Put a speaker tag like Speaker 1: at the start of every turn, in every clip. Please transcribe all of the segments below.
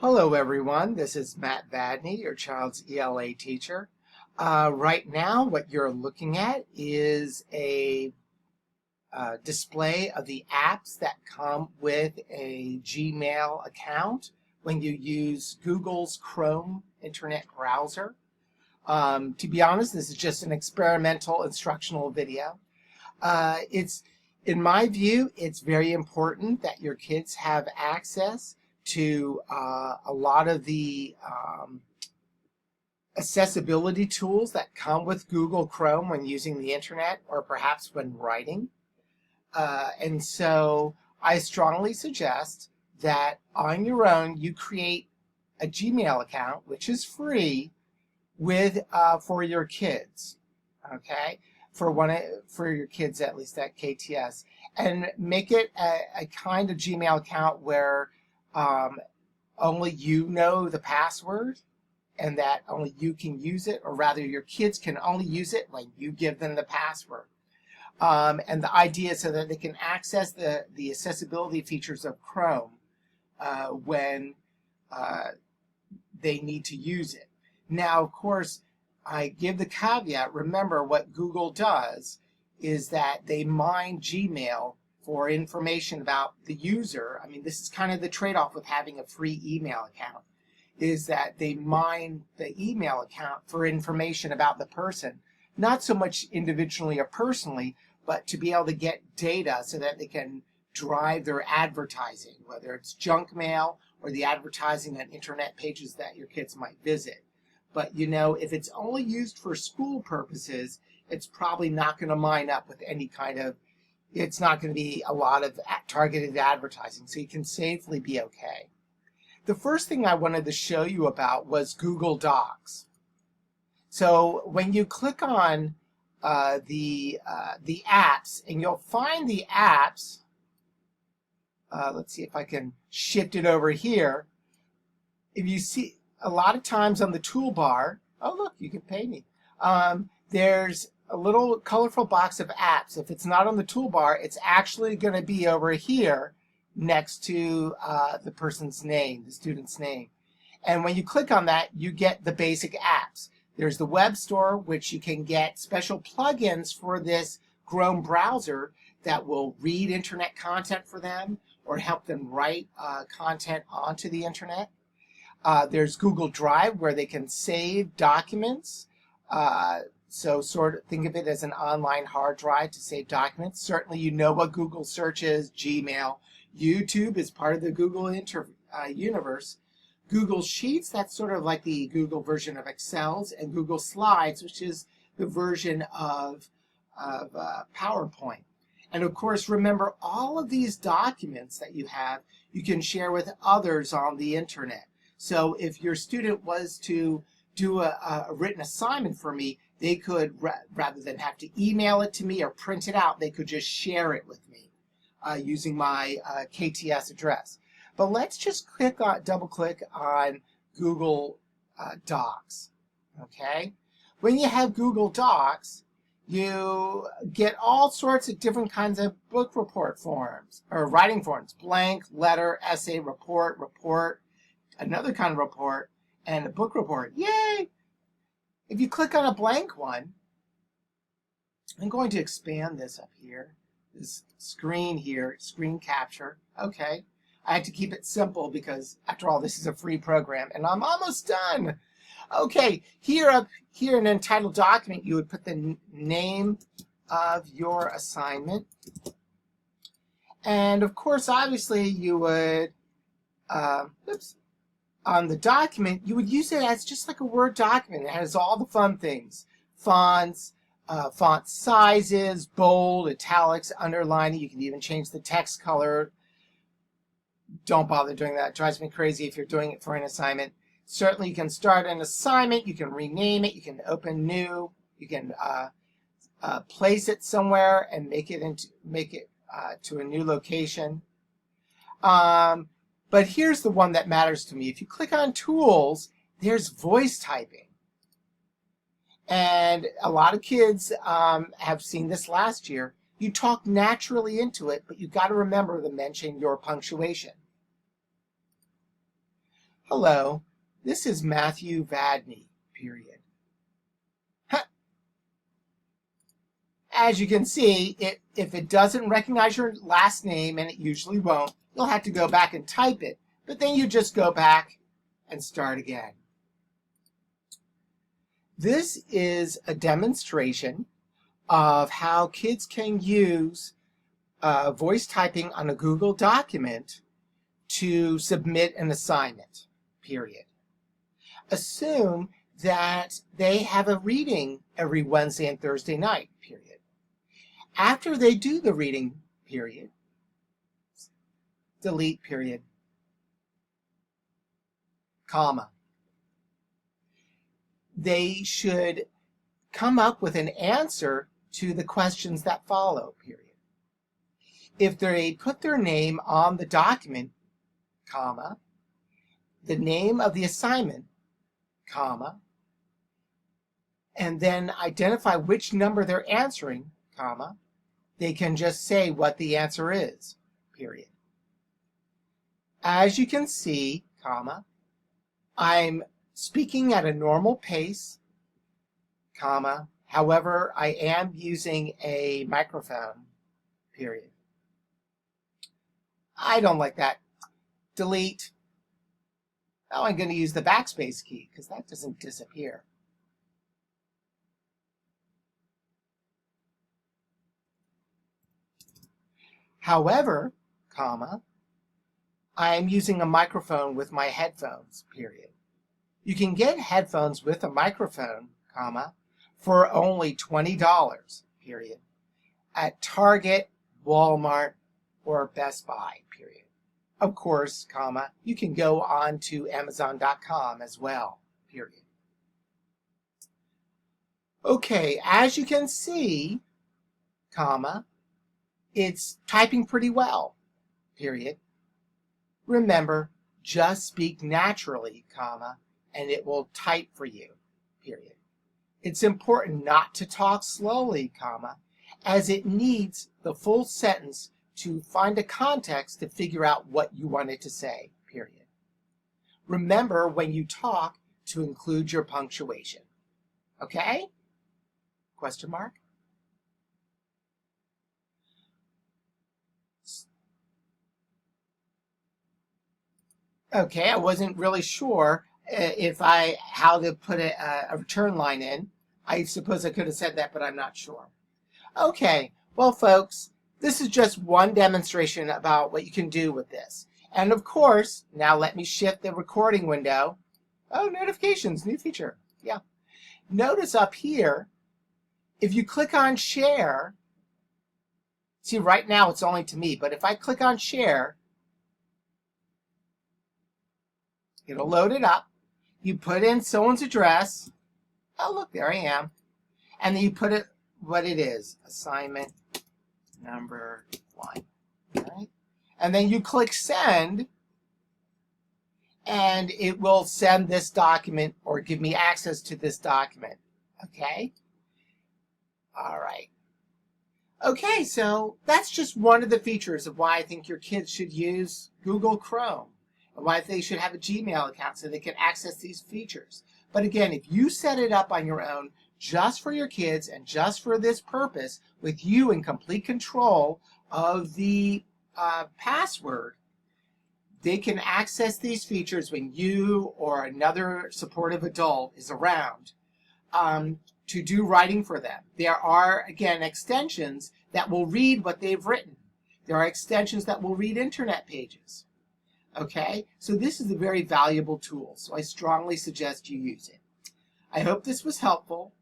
Speaker 1: Hello everyone, this is Matt Vadney, your child's ELA teacher. Right now what you're looking at is a display of the apps that come with a Gmail account when you use Google's Chrome internet browser. To be honest, this is just an experimental instructional video. In my view, it's very important that your kids have access to a lot of the accessibility tools that come with Google Chrome when using the internet or perhaps when writing. And so I strongly suggest that on your own you create a Gmail account, which is free, with for your kids, okay? For your kids, at least at KTS, and make it a kind of Gmail account where only you know the password and that only you can use it, or rather your kids can only use it when you give them the password. And the idea is so that they can access the accessibility features of Chrome when they need to use it. Now, of course, I give the caveat, remember what Google does is that they mine Gmail for information about the user. I mean, this is kind of the trade-off with having a free email account, is that they mine the email account for information about the person, not so much individually or personally, but to be able to get data so that they can drive their advertising, whether it's junk mail or the advertising on internet pages that your kids might visit. But you know, if it's only used for school purposes, it's probably not going to mine up with any kind of, it's not going to be a lot of targeted advertising, so you can safely be okay. The first thing I wanted to show you about was Google Docs. So when you click on the apps, and you'll find the apps, let's see if I can shift it over here. If you see, a lot of times on the toolbar, oh look, you can pay me. There's a little colorful box of apps. If it's not on the toolbar, it's actually going to be over here next to the person's name, the student's name. And when you click on that, you get the basic apps. There's the web store, which you can get special plugins for this Chrome browser that will read internet content for them or help them write content onto the internet. There's Google Drive, where they can save documents. So sort of think of it as an online hard drive to save documents. Certainly you know what Google Search is, Gmail. YouTube is part of the Google universe. Google Sheets, that's sort of like the Google version of Excel's, and Google Slides, which is the version of PowerPoint. And of course, remember, all of these documents that you have, you can share with others on the internet. So if your student was to do a written assignment for me, they could, rather than have to email it to me or print it out, they could just share it with me using my KTS address. But let's just double click on Google Docs, okay? When you have Google Docs, you get all sorts of different kinds of book report forms, or writing forms: blank, letter, essay, report, another kind of report, and a book report. Yay! If you click on a blank one, I'm going to expand this up here, this screen here, screen capture. Okay, I had to keep it simple because after all, this is a free program and I'm almost done. Okay, up here in an entitled document, you would put the name of your assignment. And of course, obviously you would, on the document, you would use it as just like a Word document. It has all the fun things: fonts, font sizes, bold, italics, underlining. You can even change the text color. Don't bother doing that. It drives me crazy if you're doing it for an assignment. Certainly you can start an assignment, you can rename it, you can open new, you can place it somewhere and make it to a new location. But here's the one that matters to me. If you click on Tools, there's voice typing. And a lot of kids have seen this last year. You talk naturally into it, but you've got to remember to mention your punctuation. Hello, this is Matthew Vadney, period. As you can see, if it doesn't recognize your last name, and it usually won't, you'll have to go back and type it. But then you just go back and start again. This is a demonstration of how kids can use voice typing on a Google document to submit an assignment, period. Assume that they have a reading every Wednesday and Thursday night, period. After they do the reading, period, delete, period, comma, they should come up with an answer to the questions that follow, period. If they put their name on the document, comma, the name of the assignment, comma, and then identify which number they're answering, comma, they can just say what the answer is, period. As you can see, comma, I'm speaking at a normal pace, comma, however, I am using a microphone, period. I don't like that. Delete. Now I'm going to use the backspace key because that doesn't disappear. However, comma, I am using a microphone with my headphones, period. You can get headphones with a microphone, comma, for only $20, period, at Target, Walmart, or Best Buy, period. Of course, comma, you can go on to Amazon.com as well, period. Okay, as you can see, comma, it's typing pretty well, period. Remember, just speak naturally, comma, and it will type for you, period. It's important not to talk slowly, comma, as it needs the full sentence to find a context to figure out what you wanted to say, period. Remember when you talk to include your punctuation. Okay? Question mark? Okay, I wasn't really sure how to put a return line in. I suppose I could have said that, but I'm not sure. Okay, well, folks, this is just one demonstration about what you can do with this. And of course, now let me shift the recording window. Oh, notifications, new feature. Yeah. Notice up here, if you click on share, see right now it's only to me, but if I click on share, it'll load it up. You put in someone's address. Oh, look, there I am. And then you put it what it is, assignment number 1. All right? And then you click send, and it will send this document or give me access to this document. Okay? All right. Okay, so that's just one of the features of why I think your kids should use Google Chrome, and why they should have a Gmail account so they can access these features. But again, if you set it up on your own, just for your kids and just for this purpose, with you in complete control of the password, they can access these features when you or another supportive adult is around to do writing for them. There are, again, extensions that will read what they've written. There are extensions that will read internet pages. Okay, so this is a very valuable tool, so I strongly suggest you use it. I hope this was helpful.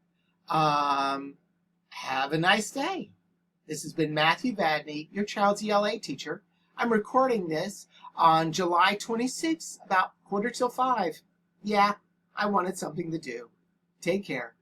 Speaker 1: Have a nice day. This has been Matthew Vadney, your child's ELA teacher. I'm recording this on July 26th, about 4:45. Yeah, I wanted something to do. Take care.